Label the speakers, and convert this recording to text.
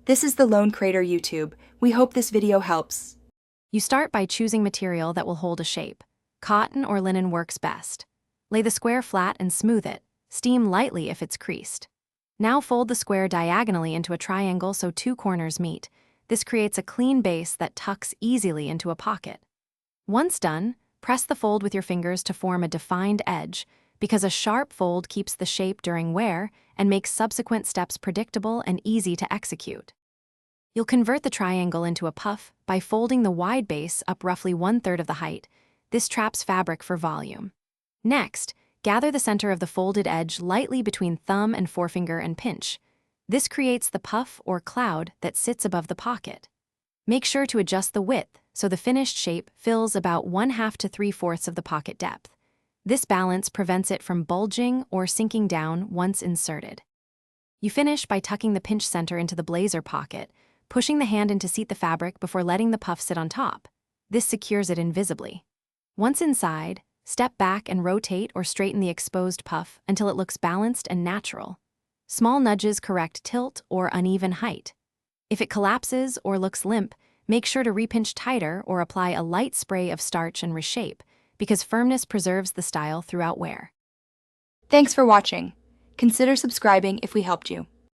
Speaker 1: This is the Lone Crater YouTube. We hope this video helps.
Speaker 2: You start by choosing material that will hold a shape. Cotton or linen works best. Lay the square flat and smooth it. Steam lightly if it's creased. Now fold the square diagonally into a triangle so two corners meet. This creates a clean base that tucks easily into a pocket. Once done, press the fold with your fingers to form a defined edge, because a sharp fold keeps the shape during wear and makes subsequent steps predictable and easy to execute. You'll convert the triangle into a puff by folding the wide base up roughly 1/3 of the height. This traps fabric for volume. Next, gather the center of the folded edge lightly between thumb and forefinger and pinch. This creates the puff or cloud that sits above the pocket. Make sure to adjust the width so the finished shape fills about 1/2 to 3/4 of the pocket depth. This balance prevents it from bulging or sinking down once inserted. You finish by tucking the pinch center into the blazer pocket, pushing the hand in to seat the fabric before letting the puff sit on top. This secures it invisibly. Once inside, step back and rotate or straighten the exposed puff until it looks balanced and natural. Small nudges correct tilt or uneven height. If it collapses or looks limp, make sure to repinch tighter or apply a light spray of starch and reshape, because firmness preserves the style throughout wear.
Speaker 1: Thanks for watching. Consider subscribing if we helped you.